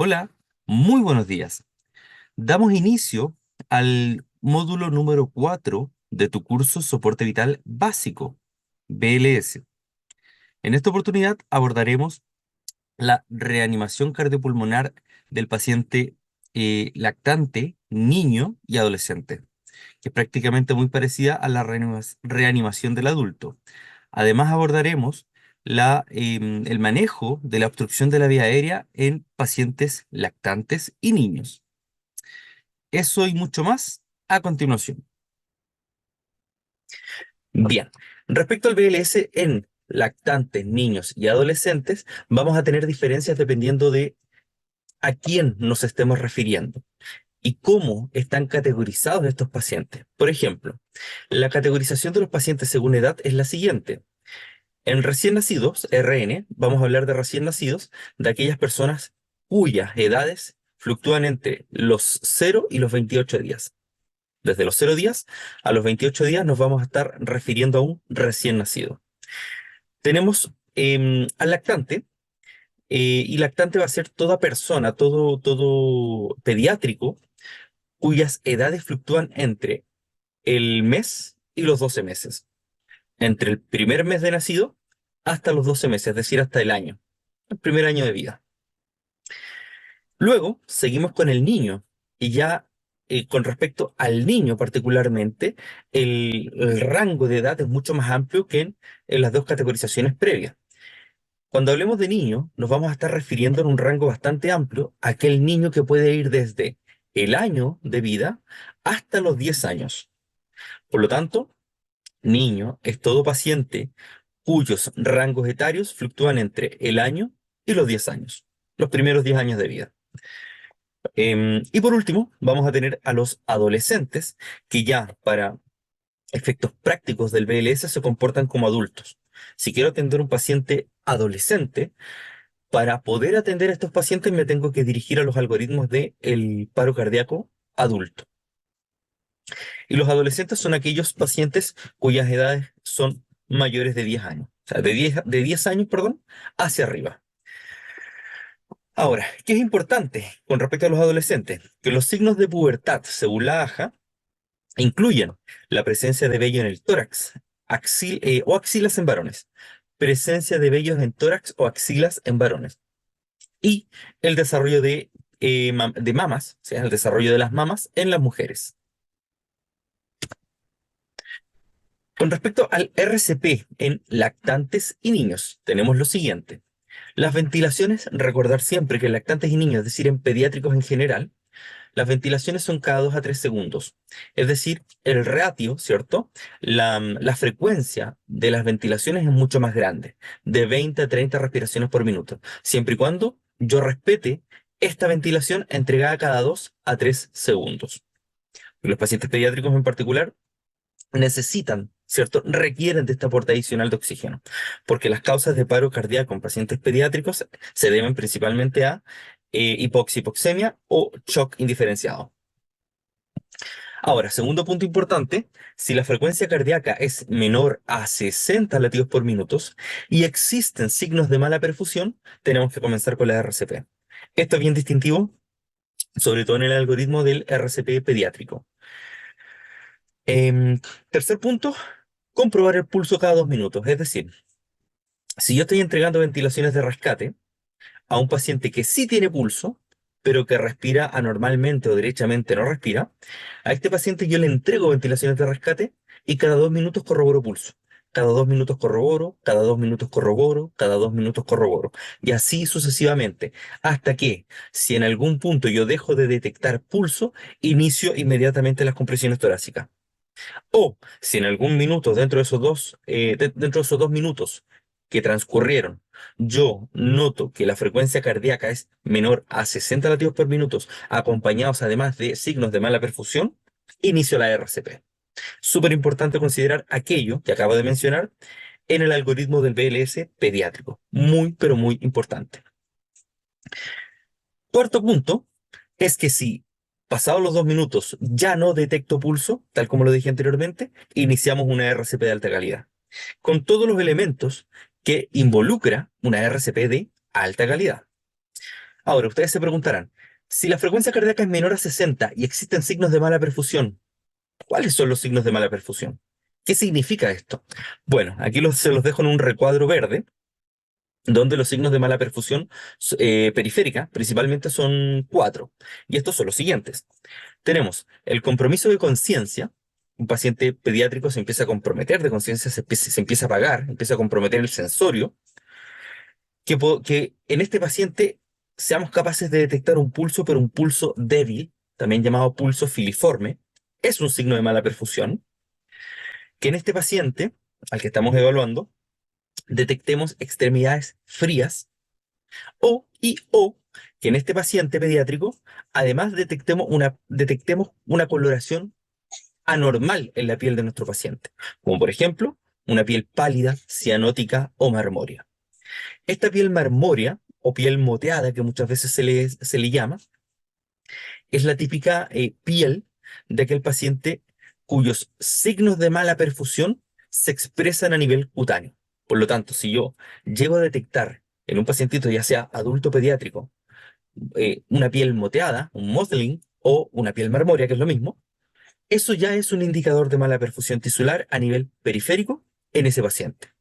Hola, muy buenos días. Damos inicio al módulo número 4 de tu curso Soporte Vital Básico, BLS. En esta oportunidad abordaremos la reanimación cardiopulmonar del paciente lactante, niño y adolescente, que es prácticamente muy parecida a la reanimación del adulto. Además abordaremos el manejo de la obstrucción de la vía aérea en pacientes lactantes y niños. Eso y mucho más a continuación. Bien, respecto al BLS en lactantes, niños y adolescentes, vamos a tener diferencias dependiendo de a quién nos estemos refiriendo y cómo están categorizados estos pacientes. Por ejemplo, la categorización de los pacientes según edad es la siguiente. En recién nacidos, RN, vamos a hablar de recién nacidos, de aquellas personas cuyas edades fluctúan entre los 0 y los 28 días. Desde los 0 días a los 28 días nos vamos a estar refiriendo a un recién nacido. Tenemos al lactante, y lactante va a ser toda persona, todo pediátrico, cuyas edades fluctúan entre el mes y los 12 meses. Entre el primer mes de nacido hasta los 12 meses, es decir, hasta el año, el primer año de vida. Luego seguimos con el niño y ya con respecto al niño particularmente, el rango de edad es mucho más amplio que en las dos categorizaciones previas. Cuando hablemos de niño, nos vamos a estar refiriendo en un rango bastante amplio a aquel niño que puede ir desde el año de vida hasta los 10 años. Por lo tanto, niño es todo paciente cuyos rangos etarios fluctúan entre el año y los 10 años, los primeros 10 años de vida. Y por último, vamos a tener a los adolescentes que ya para efectos prácticos del BLS se comportan como adultos. Si quiero atender un paciente adolescente, para poder atender a estos pacientes me tengo que dirigir a los algoritmos del paro cardíaco adulto. Y los adolescentes son aquellos pacientes cuyas edades son mayores de 10 años. O sea, de 10 años, perdón, hacia arriba. Ahora, ¿qué es importante con respecto a los adolescentes? Que los signos de pubertad, según la AJA, incluyen la presencia de vello en el tórax, o axilas en varones, presencia de vellos en tórax o axilas en varones, y el desarrollo de mamas, o sea, el desarrollo de las mamas en las mujeres. Con respecto al RCP en lactantes y niños, tenemos lo siguiente. Las ventilaciones, recordar siempre que en lactantes y niños, es decir, en pediátricos en general, las ventilaciones son cada 2 a 3 segundos. Es decir, el ratio, ¿cierto? La frecuencia de las ventilaciones es mucho más grande, de 20 a 30 respiraciones por minuto, siempre y cuando yo respete esta ventilación entregada cada 2 a 3 segundos. Los pacientes pediátricos en particular necesitan, ¿cierto? Requieren de este aporte adicional de oxígeno, porque las causas de paro cardíaco en pacientes pediátricos se deben principalmente a hipoxia, hipoxemia o shock indiferenciado. Ahora, segundo punto importante, si la frecuencia cardíaca es menor a 60 latidos por minuto y existen signos de mala perfusión, tenemos que comenzar con la RCP. Esto es bien distintivo, sobre todo en el algoritmo del RCP pediátrico. Em, Tercer punto, comprobar el pulso cada 2 minutos. Es decir, si yo estoy entregando ventilaciones de rescate a un paciente que sí tiene pulso, pero que respira anormalmente o derechamente no respira, a este paciente yo le entrego ventilaciones de rescate y cada 2 minutos corroboro pulso. Cada 2 minutos corroboro, cada 2 minutos corroboro, cada 2 minutos corroboro. Y así sucesivamente, hasta que, si en algún punto yo dejo de detectar pulso, inicio inmediatamente las compresiones torácicas. O si en algún minuto dentro de esos 2 minutos que transcurrieron, yo noto que la frecuencia cardíaca es menor a 60 latidos por minuto, acompañados además de signos de mala perfusión, inicio la RCP. Súper importante considerar aquello que acabo de mencionar en el algoritmo del BLS pediátrico. Muy, pero muy importante. Cuarto punto es que si pasados los 2 minutos ya no detecto pulso, tal como lo dije anteriormente, iniciamos una RCP de alta calidad, con todos los elementos que involucra una RCP de alta calidad. Ahora, ustedes se preguntarán, si la frecuencia cardíaca es menor a 60 y existen signos de mala perfusión, ¿cuáles son los signos de mala perfusión? ¿Qué significa esto? Bueno, aquí se los dejo en un recuadro verde, donde los signos de mala perfusión periférica principalmente son cuatro. Y estos son los siguientes. Tenemos el compromiso de conciencia. Un paciente pediátrico se empieza a comprometer de conciencia, se empieza a apagar, empieza a comprometer el sensorio. Que en este paciente seamos capaces de detectar un pulso, pero un pulso débil, también llamado pulso filiforme, es un signo de mala perfusión. Que en este paciente, al que estamos evaluando, detectemos extremidades frías o que en este paciente pediátrico, además detectemos una coloración anormal en la piel de nuestro paciente, como por ejemplo una piel pálida, cianótica o marmórea. Esta piel marmórea o piel moteada, que muchas veces se le llama, es la típica piel de aquel paciente cuyos signos de mala perfusión se expresan a nivel cutáneo. Por lo tanto, si yo llego a detectar en un pacientito, ya sea adulto pediátrico, una piel moteada, un mottling, o una piel marmórea, que es lo mismo, eso ya es un indicador de mala perfusión tisular a nivel periférico en ese paciente.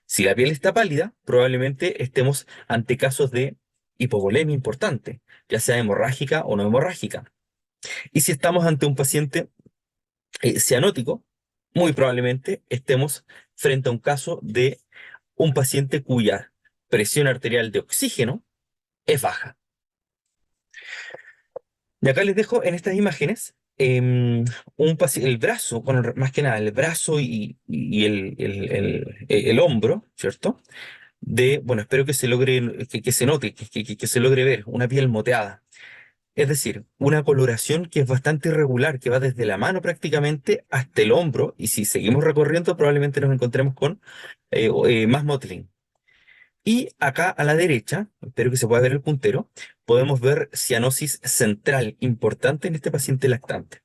Si la piel está pálida, probablemente estemos ante casos de hipovolemia importante, ya sea hemorrágica o no hemorrágica. Y si estamos ante un paciente cianótico, muy probablemente estemos frente a un caso de un paciente cuya presión arterial de oxígeno es baja. Y acá les dejo en estas imágenes el brazo, bueno, más que nada, el brazo y el hombro, ¿cierto? Bueno, espero que se logre, que se note, que se logre ver una piel moteada. Es decir, una coloración que es bastante irregular, que va desde la mano prácticamente hasta el hombro, y si seguimos recorriendo probablemente nos encontremos con más mottling. Y acá a la derecha, espero que se pueda ver el puntero, podemos ver cianosis central importante en este paciente lactante.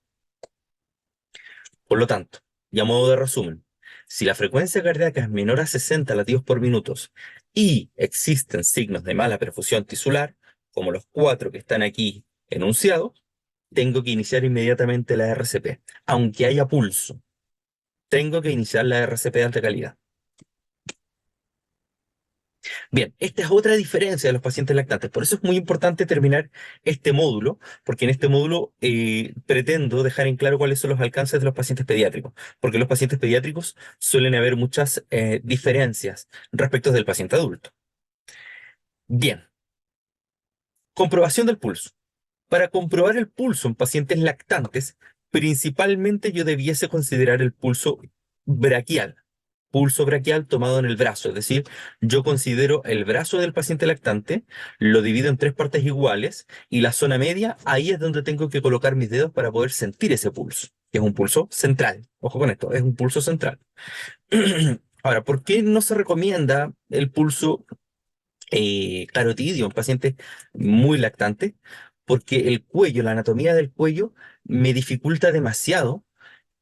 Por lo tanto, y a modo de resumen, si la frecuencia cardíaca es menor a 60 latidos por minuto y existen signos de mala perfusión tisular, como los cuatro que están aquí enunciados, tengo que iniciar inmediatamente la RCP. Aunque haya pulso, tengo que iniciar la RCP de alta calidad. Bien, esta es otra diferencia de los pacientes lactantes. Por eso es muy importante terminar este módulo, porque en este módulo pretendo dejar en claro cuáles son los alcances de los pacientes pediátricos, porque en los pacientes pediátricos suelen haber muchas diferencias respecto del paciente adulto. Bien, comprobación del pulso. Para comprobar el pulso en pacientes lactantes, principalmente yo debiese considerar el pulso braquial tomado en el brazo, es decir, yo considero el brazo del paciente lactante, lo divido en tres partes iguales y la zona media, ahí es donde tengo que colocar mis dedos para poder sentir ese pulso, que es un pulso central. Ojo con esto, es un pulso central. Ahora, ¿por qué no se recomienda el pulso carotidio en pacientes muy lactantes? Porque el cuello, la anatomía del cuello, me dificulta demasiado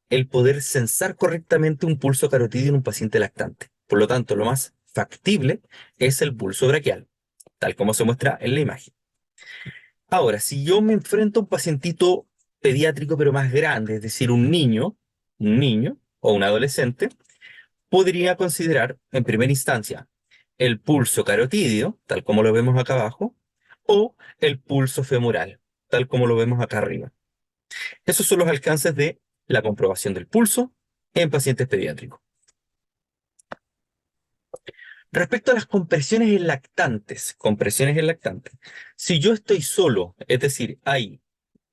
el poder censar correctamente un pulso carotidio en un paciente lactante. Por lo tanto, lo más factible es el pulso braquial, tal como se muestra en la imagen. Ahora, si yo me enfrento a un pacientito pediátrico pero más grande, es decir, un niño o un adolescente, podría considerar en primera instancia el pulso carotidio, tal como lo vemos acá abajo, o el pulso femoral, tal como lo vemos acá arriba. Esos son los alcances de la comprobación del pulso en pacientes pediátricos. Respecto a las compresiones en lactantes, si yo estoy solo, es decir,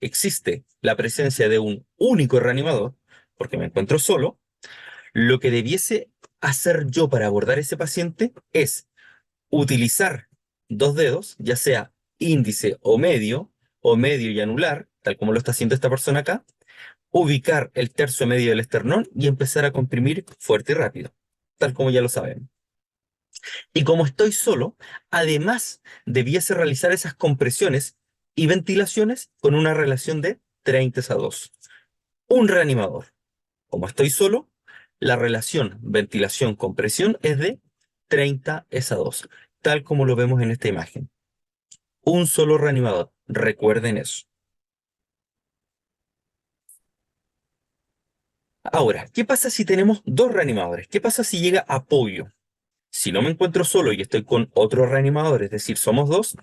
existe la presencia de un único reanimador, porque me encuentro solo, lo que debiese hacer yo para abordar ese paciente es utilizar dos dedos, ya sea índice o medio y anular, tal como lo está haciendo esta persona acá, ubicar el tercio medio del esternón y empezar a comprimir fuerte y rápido, tal como ya lo sabemos. Y como estoy solo, además debiese realizar esas compresiones y ventilaciones con una relación de 30:2. Un reanimador. Como estoy solo, la relación ventilación-compresión es de 30:2, tal como lo vemos en esta imagen. un solo reanimador. Recuerden eso. Ahora, ¿qué pasa si tenemos dos reanimadores? ¿Qué pasa si llega apoyo? Si no me encuentro solo y estoy con otro reanimador, es decir, somos dos,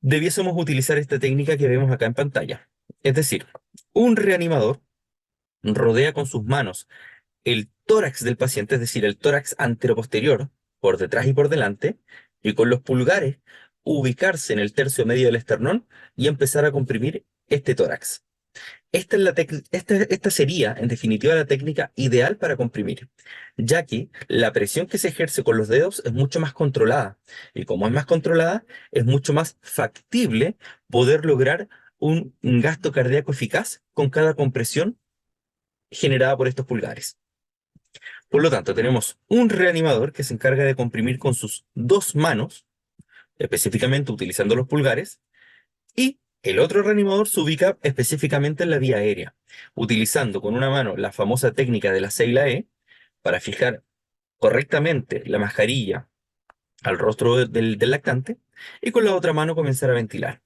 debiésemos utilizar esta técnica que vemos acá en pantalla. Es decir, un reanimador rodea con sus manos el tórax del paciente, es decir, el tórax anteroposterior, por detrás y por delante, y con los pulgares ubicarse en el tercio medio del esternón y empezar a comprimir este tórax. Esta sería, en definitiva, la técnica ideal para comprimir, ya que la presión que se ejerce con los dedos es mucho más controlada, y como es más controlada, es mucho más factible poder lograr un gasto cardíaco eficaz con cada compresión generada por estos pulgares. Por lo tanto, tenemos un reanimador que se encarga de comprimir con sus dos manos, específicamente utilizando los pulgares, y el otro reanimador se ubica específicamente en la vía aérea, utilizando con una mano la famosa técnica de la C y la E para fijar correctamente la mascarilla al rostro del lactante y con la otra mano comenzar a ventilar.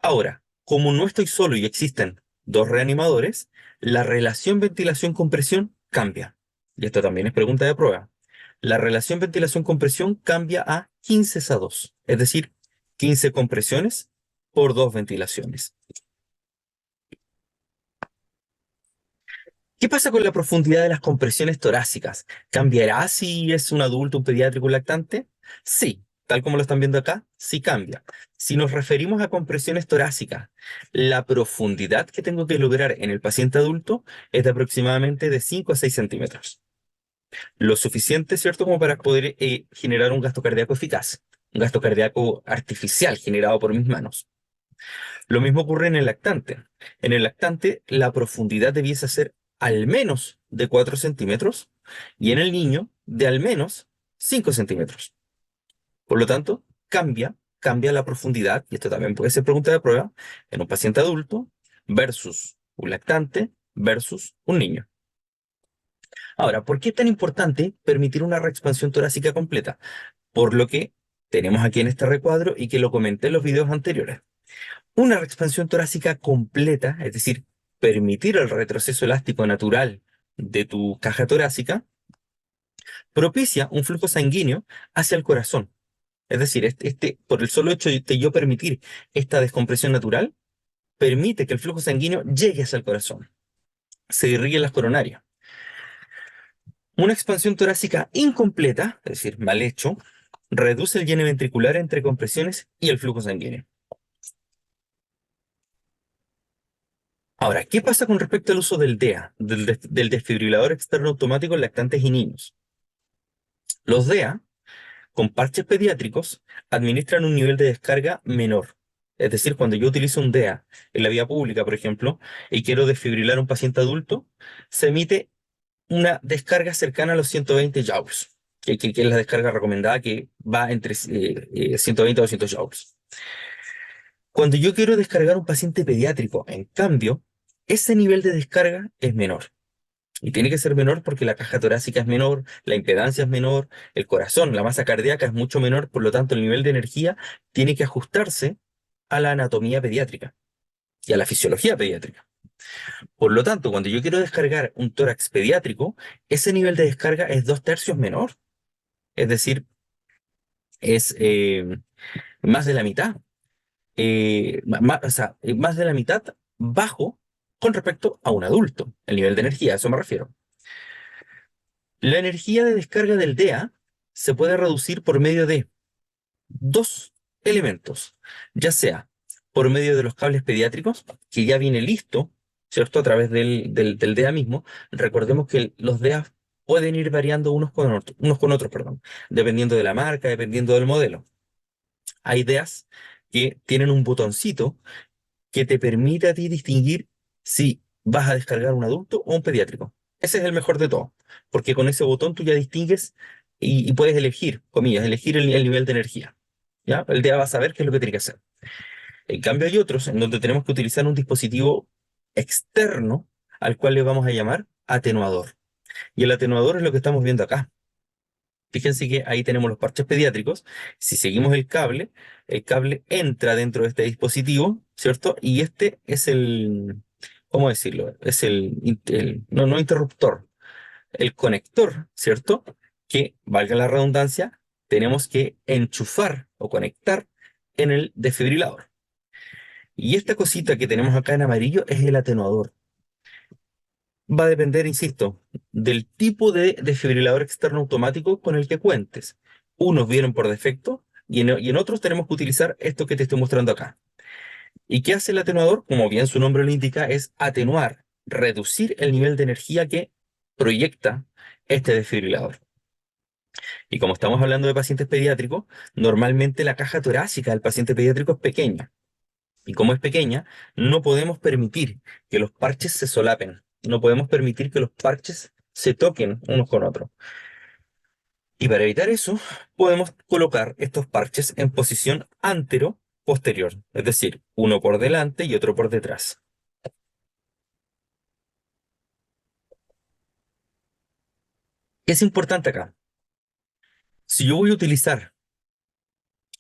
Ahora, como no estoy solo y existen dos reanimadores, la relación ventilación-compresión cambia. Y esto también es pregunta de prueba. La relación ventilación-compresión cambia a 15:2, es decir, 15 compresiones por 2 ventilaciones. ¿Qué pasa con la profundidad de las compresiones torácicas? ¿Cambiará si es un adulto, un pediátrico, un lactante? Sí, tal como lo están viendo acá, sí cambia. Si nos referimos a compresiones torácicas, la profundidad que tengo que lograr en el paciente adulto es de aproximadamente de 5 a 6 centímetros. Lo suficiente, ¿cierto?, como para poder generar un gasto cardíaco eficaz, un gasto cardíaco artificial generado por mis manos. Lo mismo ocurre en el lactante. En el lactante, la profundidad debiese ser al menos de 4 centímetros y en el niño de al menos 5 centímetros. Por lo tanto, cambia la profundidad, y esto también puede ser pregunta de prueba, en un paciente adulto versus un lactante versus un niño. Ahora, ¿por qué es tan importante permitir una reexpansión torácica completa? Por lo que tenemos aquí en este recuadro y que lo comenté en los videos anteriores. Una expansión torácica completa, es decir, permitir el retroceso elástico natural de tu caja torácica, propicia un flujo sanguíneo hacia el corazón. Es decir, por el solo hecho de yo permitir esta descompresión natural, permite que el flujo sanguíneo llegue hacia el corazón, se irriguen las coronarias. Una expansión torácica incompleta, es decir, mal hecho, reduce el lleno ventricular entre compresiones y el flujo sanguíneo. Ahora, ¿qué pasa con respecto al uso del DEA, del desfibrilador externo automático en lactantes y niños? Los DEA, con parches pediátricos, administran un nivel de descarga menor. Es decir, cuando yo utilizo un DEA en la vía pública, por ejemplo, y quiero desfibrilar a un paciente adulto, se emite una descarga cercana a los 120 joules, que es la descarga recomendada, que va entre 120 a 200 joules. Cuando yo quiero descargar a un paciente pediátrico, en cambio, ese nivel de descarga es menor. Y tiene que ser menor porque la caja torácica es menor, la impedancia es menor, el corazón, la masa cardíaca es mucho menor, por lo tanto el nivel de energía tiene que ajustarse a la anatomía pediátrica y a la fisiología pediátrica. Por lo tanto, cuando yo quiero descargar un tórax pediátrico, ese nivel de descarga es 2/3 menor. Es decir, es más de la mitad. O sea, más de la mitad bajo con respecto a un adulto, el nivel de energía, a eso me refiero. La energía de descarga del DEA se puede reducir por medio de dos elementos, ya sea por medio de los cables pediátricos, que ya viene listo, ¿cierto? A través del DEA mismo. Recordemos que los DEA pueden ir variando unos con otros, perdón, dependiendo de la marca, dependiendo del modelo. Hay DEAs que tienen un botoncito que te permite a ti distinguir si vas a descargar un adulto o un pediátrico. Ese es el mejor de todo, porque con ese botón tú ya distingues y puedes elegir, comillas, elegir el nivel de energía. ¿Ya? El día va a saber qué es lo que tiene que hacer. En cambio, hay otros en donde tenemos que utilizar un dispositivo externo al cual le vamos a llamar atenuador. Y el atenuador es lo que estamos viendo acá. Fíjense que ahí tenemos los parches pediátricos. Si seguimos el cable, el cable entra dentro de este dispositivo, ¿cierto? Y este es ¿cómo decirlo? Es no interruptor, el conector, ¿cierto? Que, valga la redundancia, tenemos que enchufar o conectar en el desfibrilador. Y esta cosita que tenemos acá en amarillo es el atenuador. Va a depender, insisto, del tipo de desfibrilador externo automático con el que cuentes. Unos vienen por defecto y en otros tenemos que utilizar esto que te estoy mostrando acá. ¿Y qué hace el atenuador? Como bien su nombre lo indica, es atenuar, reducir el nivel de energía que proyecta este desfibrilador. Y como estamos hablando de pacientes pediátricos, normalmente la caja torácica del paciente pediátrico es pequeña. Y como es pequeña, no podemos permitir que los parches se solapen. No podemos permitir que los parches se toquen unos con otros. Y para evitar eso, podemos colocar estos parches en posición antero-posterior, es decir, uno por delante y otro por detrás. ¿Qué es importante acá? Si yo voy a utilizar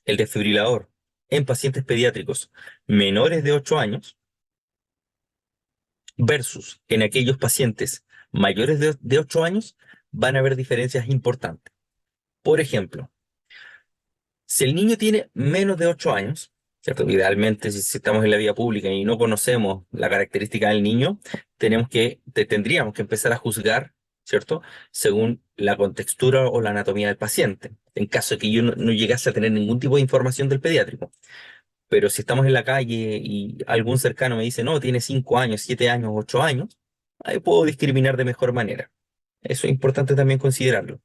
el desfibrilador en pacientes pediátricos menores de 8 años versus en aquellos pacientes mayores de 8 años, van a haber diferencias importantes. Por ejemplo, si el niño tiene menos de 8 años, ¿cierto? Idealmente, si estamos en la vía pública y no conocemos la característica del niño, tendríamos que empezar a juzgar, ¿cierto? Según la contextura o la anatomía del paciente, en caso de que yo no llegase a tener ningún tipo de información del pediátrico. Pero si estamos en la calle y algún cercano me dice, no, tiene 5 años, 7 años, 8 años, ahí puedo discriminar de mejor manera. Eso es importante también considerarlo,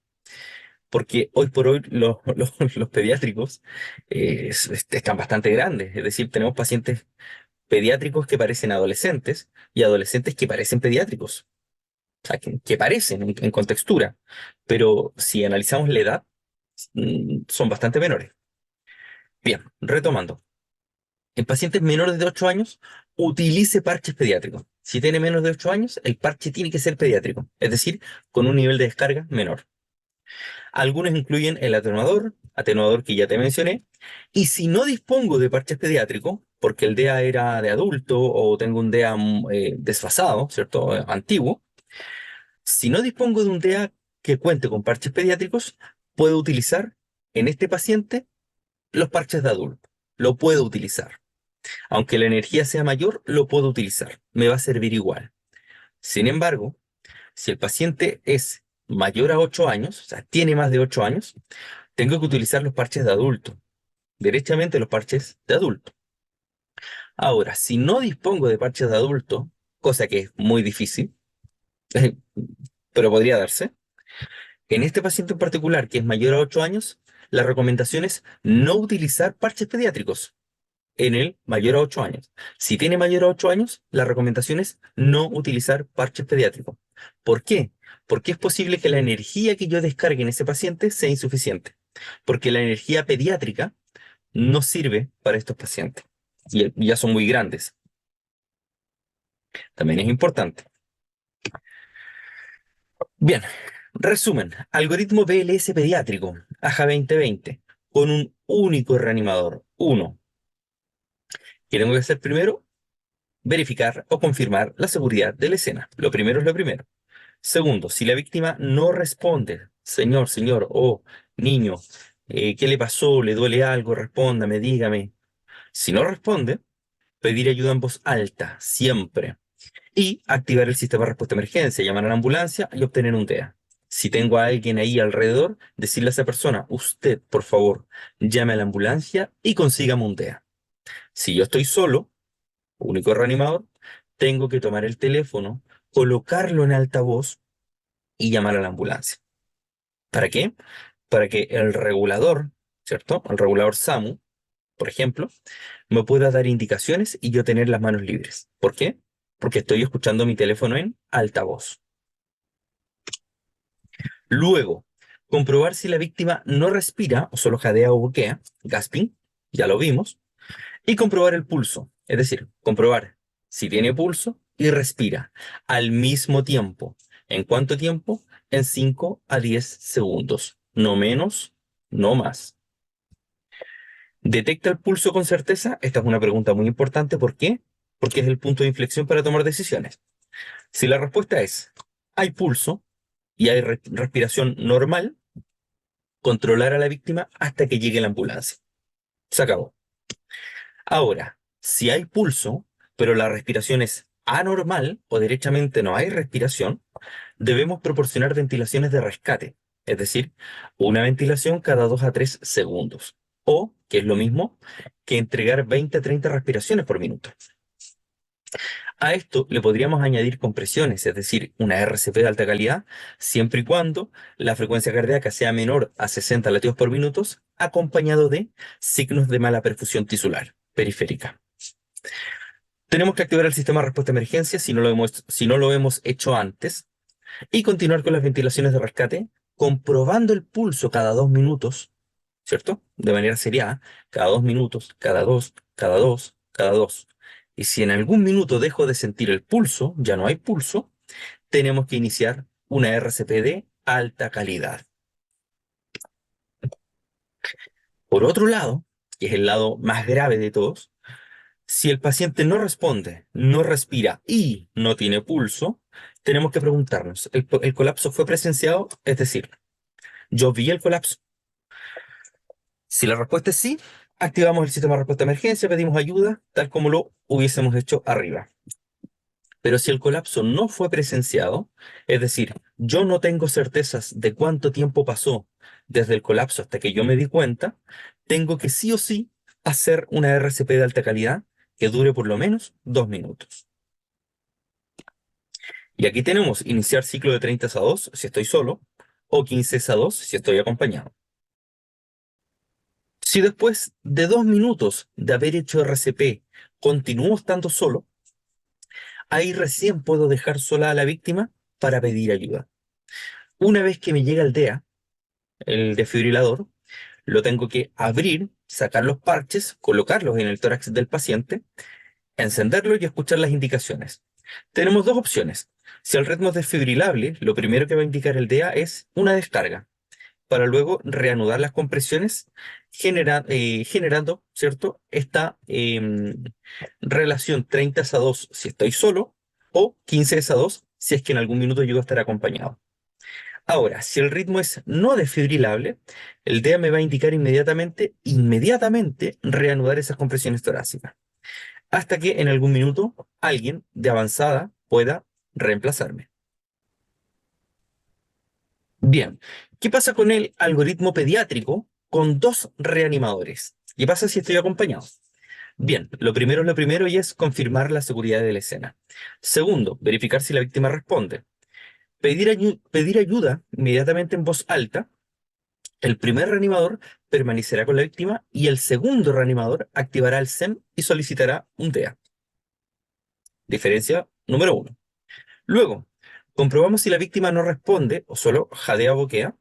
porque hoy por hoy los pediátricos están bastante grandes, es decir, tenemos pacientes pediátricos que parecen adolescentes y adolescentes que parecen pediátricos, o sea, que parecen en contextura, pero si analizamos la edad, son bastante menores. Bien, retomando. En pacientes menores de 8 años, utilice parches pediátricos. Si tiene menos de 8 años, el parche tiene que ser pediátrico, es decir, con un nivel de descarga menor. Algunos incluyen el atenuador que ya te mencioné, y si no dispongo de parches pediátricos, porque el DEA era de adulto o tengo un DEA desfasado, ¿cierto? Antiguo, si no dispongo de un DEA que cuente con parches pediátricos, puedo utilizar en este paciente los parches de adulto. Lo puedo utilizar. Aunque la energía sea mayor, lo puedo utilizar. Me va a servir igual. Sin embargo, si el paciente es mayor a 8 años, o sea, tiene más de 8 años, tengo que utilizar los parches de adulto, derechamente los parches de adulto. Ahora, si no dispongo de parches de adulto, cosa que es muy difícil, pero podría darse, en este paciente en particular, que es mayor a 8 años, la recomendación es no utilizar parches pediátricos en el mayor a 8 años. Si tiene mayor a 8 años, la recomendación es no utilizar parches pediátricos. ¿Por qué? Porque es posible que la energía que yo descargue en ese paciente sea insuficiente, porque la energía pediátrica no sirve para estos pacientes y ya son muy grandes. También es importante. Bien, resumen, algoritmo BLS pediátrico, AJA 2020, con un único reanimador, uno. ¿Qué tengo que hacer primero? Verificar o confirmar la seguridad de la escena. Lo primero es lo primero. Segundo, si la víctima no responde, señor, o niño, ¿qué le pasó? ¿Le duele algo? Respóndame, dígame. Si no responde, pedir ayuda en voz alta, siempre. Y activar el sistema de respuesta a emergencia, llamar a la ambulancia y obtener un DEA. Si tengo a alguien ahí alrededor, decirle a esa persona, usted, por favor, llame a la ambulancia y consígame un DEA. Si yo estoy solo, único reanimador, tengo que tomar el teléfono, colocarlo en altavoz y llamar a la ambulancia. ¿Para qué? Para que el regulador, ¿cierto? El regulador SAMU, por ejemplo, me pueda dar indicaciones y yo tener las manos libres. ¿Por qué? Porque estoy escuchando mi teléfono en altavoz. Luego, comprobar si la víctima no respira o solo jadea o boquea, gasping, ya lo vimos, y comprobar el pulso, es decir, comprobar si tiene pulso y respira al mismo tiempo. ¿En cuánto tiempo? En 5 a 10 segundos, no menos, no más. ¿Detecta el pulso con certeza? Esta es una pregunta muy importante. ¿Por qué? Porque es el punto de inflexión para tomar decisiones. Si la respuesta es, hay pulso y hay respiración normal, controlar a la víctima hasta que llegue la ambulancia. Se acabó. Ahora, si hay pulso, pero la respiración es anormal o derechamente no hay respiración, debemos proporcionar ventilaciones de rescate, es decir, una ventilación cada 2 a 3 segundos, o, que es lo mismo, que entregar 20 a 30 respiraciones por minuto. A esto le podríamos añadir compresiones, es decir, una RCP de alta calidad, siempre y cuando la frecuencia cardíaca sea menor a 60 latidos por minuto, acompañado de signos de mala perfusión tisular periférica. Tenemos que activar el sistema de respuesta a emergencia si no lo hemos hecho antes y continuar con las ventilaciones de rescate, comprobando el pulso cada 2 minutos, ¿cierto? De manera seriada, cada 2 minutos, cada dos, cada dos, cada dos. Y si en algún minuto dejo de sentir el pulso, ya no hay pulso, tenemos que iniciar una RCP de alta calidad. Por otro lado, que es el lado más grave de todos, si el paciente no responde, no respira y no tiene pulso, tenemos que preguntarnos, ¿el colapso fue presenciado? Es decir, ¿yo vi el colapso? Si la respuesta es sí, activamos el sistema de respuesta de emergencia, pedimos ayuda, tal como lo hubiésemos hecho arriba. Pero si el colapso no fue presenciado, es decir, yo no tengo certezas de cuánto tiempo pasó desde el colapso hasta que yo me di cuenta, tengo que sí o sí hacer una RCP de alta calidad que dure por lo menos 2 minutos. Y aquí tenemos iniciar ciclo de 30 a 2 si estoy solo, o 15 a 2 si estoy acompañado. Si después de 2 minutos de haber hecho RCP continúo estando solo, ahí recién puedo dejar sola a la víctima para pedir ayuda. Una vez que me llega el DEA, el desfibrilador, lo tengo que abrir, sacar los parches, colocarlos en el tórax del paciente, encenderlo y escuchar las indicaciones. Tenemos dos opciones. Si el ritmo es desfibrilable, lo primero que va a indicar el DEA es una descarga, para luego reanudar las compresiones, generando, ¿cierto? Esta relación 30 a 2 si estoy solo, o 15 a 2 si es que en algún minuto llego a estar acompañado. Ahora, si el ritmo es no desfibrilable, el DEA me va a indicar inmediatamente reanudar esas compresiones torácicas, hasta que en algún minuto alguien de avanzada pueda reemplazarme. Bien, ¿qué pasa con el algoritmo pediátrico con dos reanimadores? ¿Qué pasa si estoy acompañado? Bien, lo primero es lo primero y es confirmar la seguridad de la escena. Segundo, verificar si la víctima responde. Pedir ayuda inmediatamente en voz alta. El primer reanimador permanecerá con la víctima y el segundo reanimador activará el SEM y solicitará un DEA. Diferencia número uno. Luego, comprobamos si la víctima no responde o solo jadea o boquea.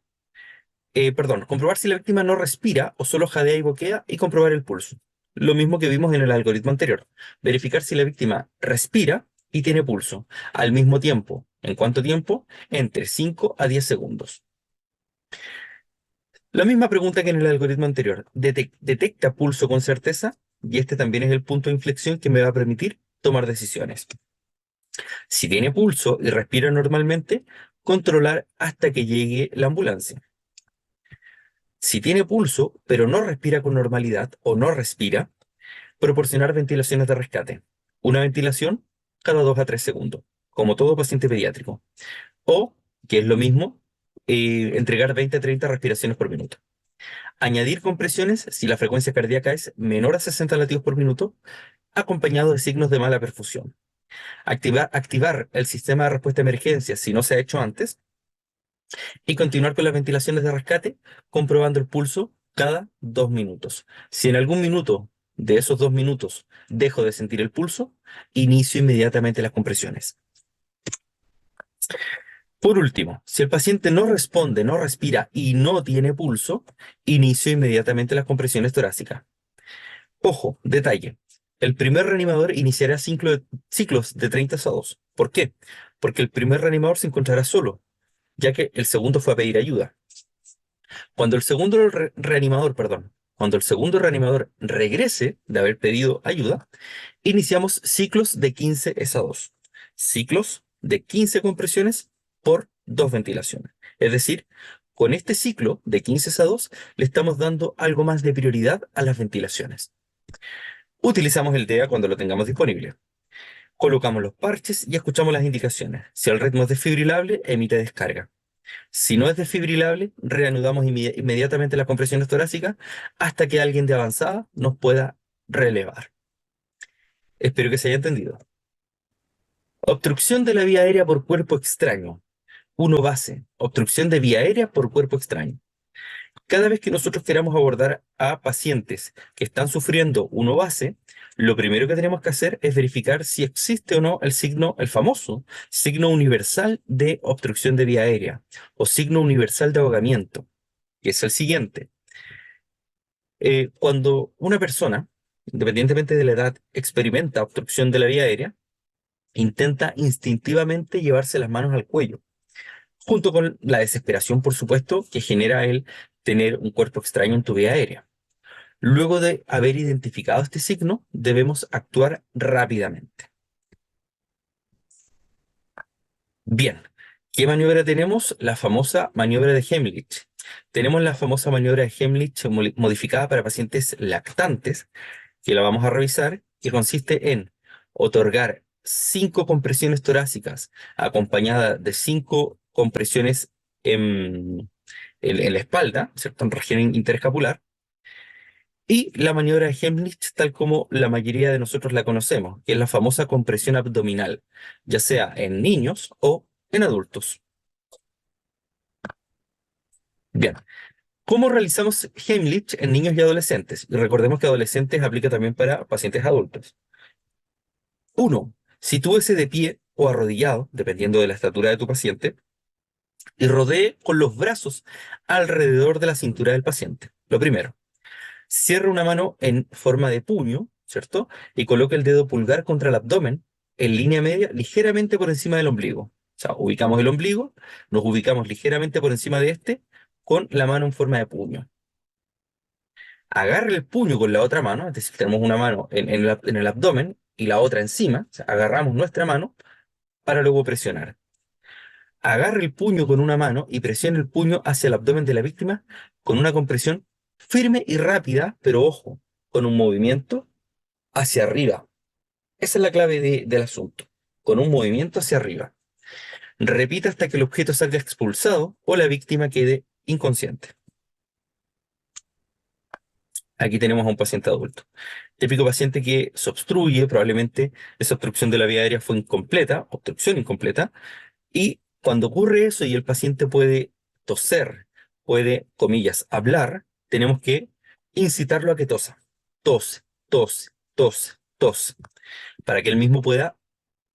Comprobar si la víctima no respira o solo jadea y boquea y comprobar el pulso. Lo mismo que vimos en el algoritmo anterior. Verificar si la víctima respira y tiene pulso. Al mismo tiempo. ¿En cuánto tiempo? Entre 5 a 10 segundos. La misma pregunta que en el algoritmo anterior. ¿Detecta pulso con certeza? Y este también es el punto de inflexión que me va a permitir tomar decisiones. Si tiene pulso y respira normalmente, controlar hasta que llegue la ambulancia. Si tiene pulso, pero no respira con normalidad o no respira, proporcionar ventilaciones de rescate. Una ventilación cada 2 a 3 segundos, como todo paciente pediátrico. O, que es lo mismo, entregar 20 a 30 respiraciones por minuto. Añadir compresiones si la frecuencia cardíaca es menor a 60 latidos por minuto, acompañado de signos de mala perfusión. Activar el sistema de respuesta a emergencia si no se ha hecho antes y continuar con las ventilaciones de rescate, comprobando el pulso cada 2 minutos. Si en algún minuto de esos 2 minutos dejo de sentir el pulso, inicio inmediatamente las compresiones. Por último, si el paciente no responde, no respira y no tiene pulso, inicio inmediatamente las compresiones torácicas. Ojo, detalle. El primer reanimador iniciará ciclos de 30 a 2. ¿Por qué? Porque el primer reanimador se encontrará solo, ya que el segundo fue a pedir ayuda. Cuando el segundo reanimador, cuando el segundo reanimador regrese de haber pedido ayuda, iniciamos ciclos de 15 SA2. Ciclos de 15 compresiones por 2 ventilaciones. Es decir, con este ciclo de 15 SA2 le estamos dando algo más de prioridad a las ventilaciones. Utilizamos el DEA cuando lo tengamos disponible. Colocamos los parches y escuchamos las indicaciones. Si el ritmo es desfibrilable, emite descarga. Si no es desfibrilable, reanudamos inmediatamente las compresiones torácicas hasta que alguien de avanzada nos pueda relevar. Espero que se haya entendido. Obstrucción de la vía aérea por cuerpo extraño. 1 base. Obstrucción de vía aérea por cuerpo extraño. Cada vez que nosotros queramos abordar a pacientes que están sufriendo 1 base, lo primero que tenemos que hacer es verificar si existe o no el signo, el famoso signo universal de obstrucción de vía aérea o signo universal de ahogamiento, que es el siguiente. Cuando una persona, independientemente de la edad, experimenta obstrucción de la vía aérea, intenta instintivamente llevarse las manos al cuello, junto con la desesperación, por supuesto, que genera el tener un cuerpo extraño en tu vía aérea. Luego de haber identificado este signo, debemos actuar rápidamente. Bien, ¿qué maniobra tenemos? La famosa maniobra de Heimlich. Tenemos la famosa maniobra de Heimlich modificada para pacientes lactantes, que la vamos a revisar, que consiste en otorgar 5 compresiones torácicas acompañadas de 5 compresiones en la espalda, ¿cierto? En región interescapular, y la maniobra de Heimlich, tal como la mayoría de nosotros la conocemos, que es la famosa compresión abdominal, ya sea en niños o en adultos. Bien, ¿cómo realizamos Heimlich en niños y adolescentes? Y recordemos que adolescentes aplica también para pacientes adultos. 1. Sitúese de pie o arrodillado, dependiendo de la estatura de tu paciente, y rodee con los brazos alrededor de la cintura del paciente. Lo primero. Cierra una mano en forma de puño, ¿cierto? Y coloca el dedo pulgar contra el abdomen en línea media, ligeramente por encima del ombligo. O sea, ubicamos el ombligo, nos ubicamos ligeramente por encima de este, con la mano en forma de puño. Agarre el puño con la otra mano, es decir, tenemos una mano en el abdomen y la otra encima, o sea, agarramos nuestra mano para luego presionar. Agarre el puño con una mano y presione el puño hacia el abdomen de la víctima con una compresión firme y rápida, pero ojo, con un movimiento hacia arriba. Esa es la clave del asunto, con un movimiento hacia arriba. Repita hasta que el objeto salga expulsado o la víctima quede inconsciente. Aquí tenemos a un paciente adulto. Típico paciente que se obstruye, probablemente esa obstrucción de la vía aérea fue incompleta, obstrucción incompleta, y cuando ocurre eso y el paciente puede toser, puede, comillas, hablar, tenemos que incitarlo a que tosa. Tose, tose, tose, tose, para que él mismo pueda,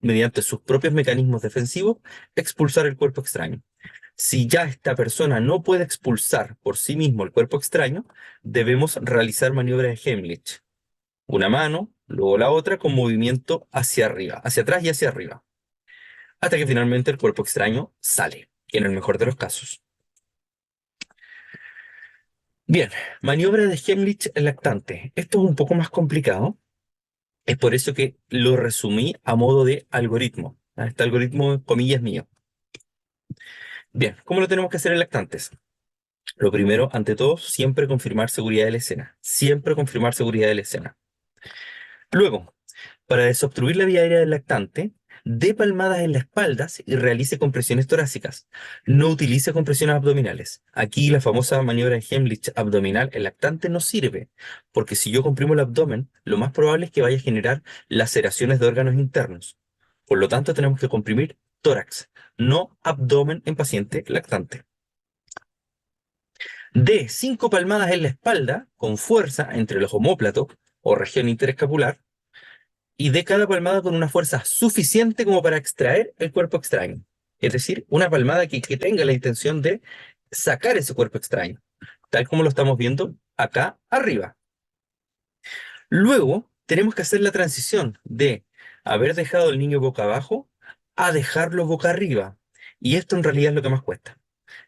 mediante sus propios mecanismos defensivos, expulsar el cuerpo extraño. Si ya esta persona no puede expulsar por sí mismo el cuerpo extraño, debemos realizar maniobras de Heimlich. Una mano, luego la otra, con movimiento hacia arriba, hacia atrás y hacia arriba, hasta que finalmente el cuerpo extraño sale, en el mejor de los casos. Bien, maniobra de Heimlich en lactante. Esto es un poco más complicado. Es por eso que lo resumí a modo de algoritmo. Este algoritmo, comillas, mío. Bien, ¿cómo lo tenemos que hacer en lactantes? Lo primero, ante todo, siempre confirmar seguridad de la escena. Siempre confirmar seguridad de la escena. Luego, para desobstruir la vía aérea del lactante, dé palmadas en la espalda y realice compresiones torácicas. No utilice compresiones abdominales. Aquí la famosa maniobra de Heimlich abdominal en lactante no sirve, porque si yo comprimo el abdomen, lo más probable es que vaya a generar laceraciones de órganos internos. Por lo tanto, tenemos que comprimir tórax, no abdomen en paciente lactante. Dé 5 palmadas en la espalda con fuerza entre los omóplatos o región interescapular y dé cada palmada con una fuerza suficiente como para extraer el cuerpo extraño. Es decir, una palmada que tenga la intención de sacar ese cuerpo extraño, tal como lo estamos viendo acá arriba. Luego, tenemos que hacer la transición de haber dejado el niño boca abajo a dejarlo boca arriba. Y esto en realidad es lo que más cuesta,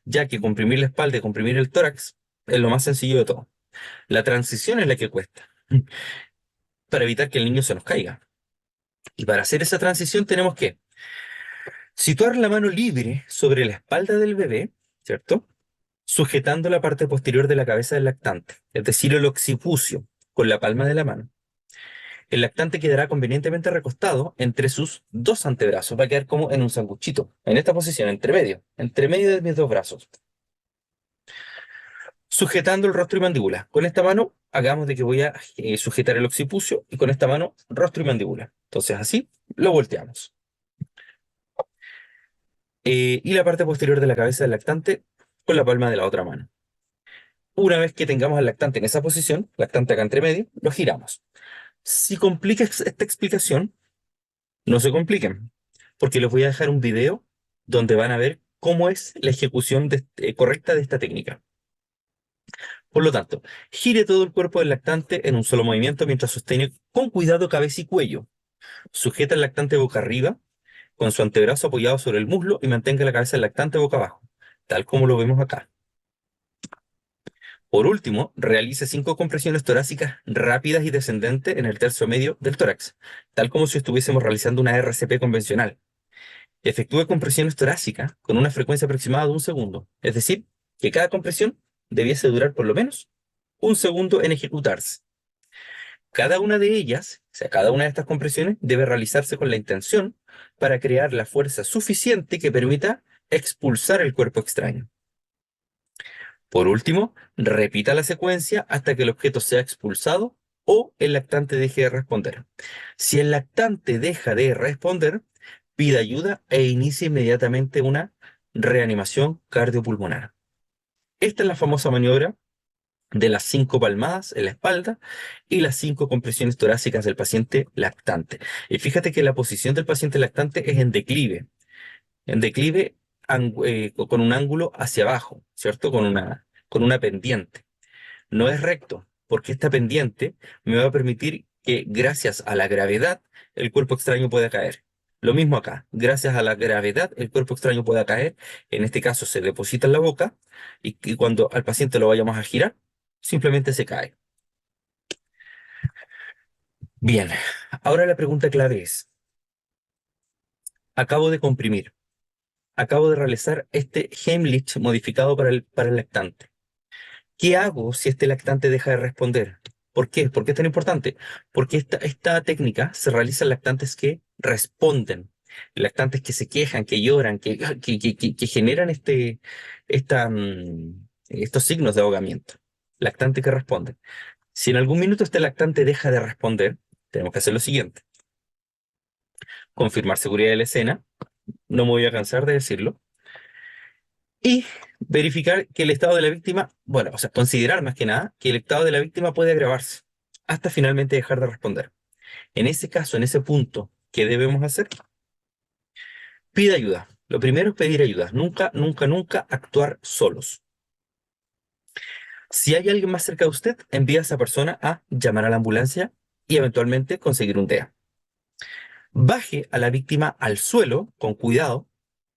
ya que comprimir la espalda y comprimir el tórax es lo más sencillo de todo. La transición es la que cuesta, para evitar que el niño se nos caiga. Y para hacer esa transición tenemos que situar la mano libre sobre la espalda del bebé, ¿cierto? Sujetando la parte posterior de la cabeza del lactante, es decir, el occipucio, con la palma de la mano. El lactante quedará convenientemente recostado entre sus dos antebrazos, va a quedar como en un sanguchito, en esta posición, entre medio de mis dos brazos, sujetando el rostro y mandíbula. Con esta mano, hagamos de que voy a sujetar el occipucio y con esta mano, rostro y mandíbula. Entonces, así lo volteamos. Y la parte posterior de la cabeza del lactante con la palma de la otra mano. Una vez que tengamos al lactante en esa posición, lactante acá entre medio, lo giramos. Si complica esta explicación, no se compliquen, porque les voy a dejar un video donde van a ver cómo es la ejecución correcta de esta técnica. Por lo tanto, gire todo el cuerpo del lactante en un solo movimiento mientras sostiene con cuidado cabeza y cuello. Sujeta el lactante boca arriba, con su antebrazo apoyado sobre el muslo y mantenga la cabeza del lactante boca abajo, tal como lo vemos acá. Por último, realice 5 compresiones torácicas rápidas y descendentes en el tercio medio del tórax, tal como si estuviésemos realizando una RCP convencional. Efectúe compresiones torácicas con una frecuencia aproximada de 1 segundo, es decir, que cada compresión debiese durar por lo menos 1 segundo en ejecutarse. Cada una de ellas, o sea, cada una de estas compresiones debe realizarse con la intención para crear la fuerza suficiente que permita expulsar el cuerpo extraño. Por último, repita la secuencia hasta que el objeto sea expulsado o el lactante deje de responder. Si el lactante deja de responder, pida ayuda e inicie inmediatamente una reanimación cardiopulmonar. Esta es la famosa maniobra de las 5 palmadas en la espalda y las 5 compresiones torácicas del paciente lactante. Y fíjate que la posición del paciente lactante es en declive con un ángulo hacia abajo, ¿cierto? Con una pendiente. No es recto, porque esta pendiente me va a permitir que gracias a la gravedad el cuerpo extraño pueda caer. Lo mismo acá, gracias a la gravedad el cuerpo extraño pueda caer, en este caso se deposita en la boca y cuando al paciente lo vayamos a girar, simplemente se cae. Bien, ahora la pregunta clave es, acabo de comprimir, acabo de realizar este Heimlich modificado para el lactante. ¿Qué hago si este lactante deja de responder? ¿Por qué? ¿Por qué es tan importante? Porque esta técnica se realiza en lactantes que responden, lactantes que se quejan, que lloran, que generan estos signos de ahogamiento. Lactante que responde. Si en algún minuto este lactante deja de responder, tenemos que hacer lo siguiente. Confirmar seguridad de la escena, no me voy a cansar de decirlo, y verificar que el estado de la víctima, bueno, o sea, considerar más que nada que el estado de la víctima puede agravarse hasta finalmente dejar de responder. En ese caso, en ese punto, ¿qué debemos hacer? Pida ayuda. Lo primero es pedir ayuda. Nunca, nunca, nunca actuar solos. Si hay alguien más cerca de usted, envíe a esa persona a llamar a la ambulancia y eventualmente conseguir un DEA. Baje a la víctima al suelo con cuidado,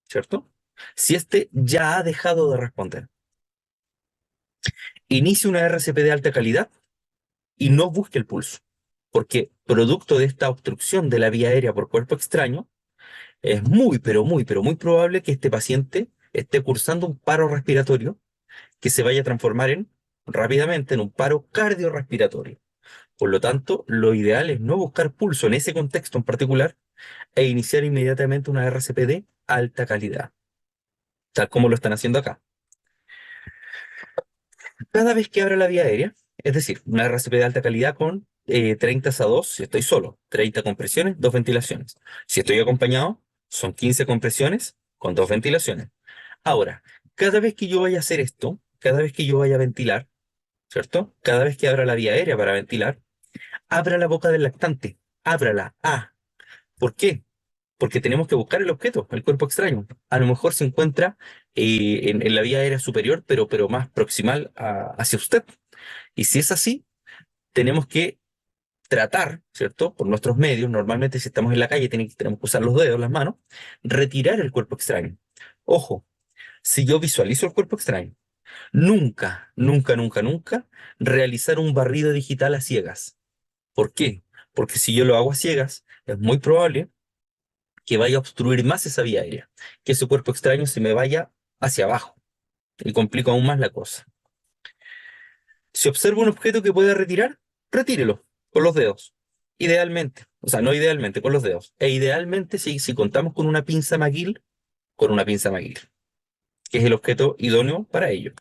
¿cierto? Si éste ya ha dejado de responder. Inicie una RCP de alta calidad y no busque el pulso, porque producto de esta obstrucción de la vía aérea por cuerpo extraño, es muy, pero muy, pero muy probable que este paciente esté cursando un paro respiratorio que se vaya a transformar rápidamente en un paro cardiorrespiratorio. Por lo tanto, lo ideal es no buscar pulso en ese contexto en particular e iniciar inmediatamente una RCP de alta calidad, tal como lo están haciendo acá. Cada vez que abra la vía aérea, es decir, una RCP de alta calidad con 30 a 2 si estoy solo, 30 compresiones, 2 ventilaciones. Si estoy acompañado, son 15 compresiones con 2 ventilaciones. Ahora, cada vez que yo vaya a hacer esto, cada vez que yo vaya a ventilar, ¿cierto? Cada vez que abra la vía aérea para ventilar, abra la boca del lactante, ábrala. ¿Por qué? Porque tenemos que buscar el objeto, el cuerpo extraño. A lo mejor se encuentra en la vía aérea superior, pero más proximal hacia usted. Y si es así, tenemos que tratar, ¿cierto? Por nuestros medios, normalmente si estamos en la calle tenemos que usar los dedos, las manos, retirar el cuerpo extraño. Ojo, si yo visualizo el cuerpo extraño, Nunca, nunca, nunca, nunca realizar un barrido digital a ciegas. ¿Por qué? Porque si yo lo hago a ciegas, es muy probable que vaya a obstruir más esa vía aérea, que ese cuerpo extraño se me vaya hacia abajo y complico aún más la cosa. Si observo un objeto que pueda retirar, retírelo con los dedos. Idealmente, o sea, no idealmente, con los dedos. E idealmente, si contamos con una pinza McGill, con una pinza McGill, que es el objeto idóneo para ello.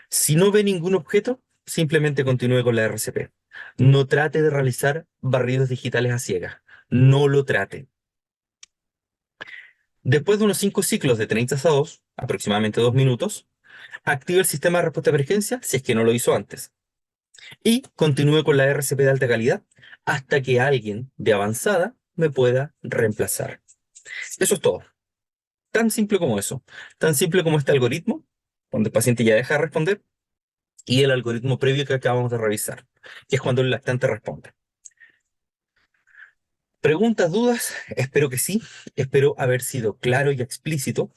Si no ve ningún objeto, simplemente continúe con la RCP. No trate de realizar barridos digitales a ciegas. No lo trate. Después de unos 5 ciclos de 30 a 2, aproximadamente 2 minutos, active el sistema de respuesta de emergencia si es que no lo hizo antes. Y continúe con la RCP de alta calidad hasta que alguien de avanzada me pueda reemplazar. Eso es todo. Tan simple como eso. Tan simple como este algoritmo, donde el paciente ya deja de responder, y el algoritmo previo que acabamos de revisar, que es cuando el lactante responde. ¿Preguntas, dudas? Espero que sí. Espero haber sido claro y explícito.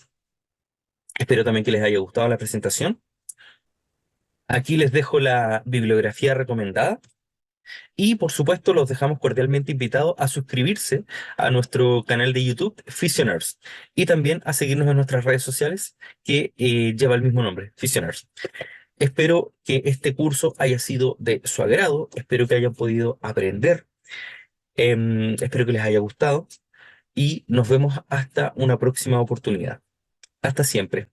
Espero también que les haya gustado la presentación. Aquí les dejo la bibliografía recomendada. Y por supuesto, los dejamos cordialmente invitados a suscribirse a nuestro canal de YouTube, Physioners, y también a seguirnos en nuestras redes sociales que lleva el mismo nombre, Physioners. Espero que este curso haya sido de su agrado, espero que hayan podido aprender, espero que les haya gustado y nos vemos hasta una próxima oportunidad. Hasta siempre.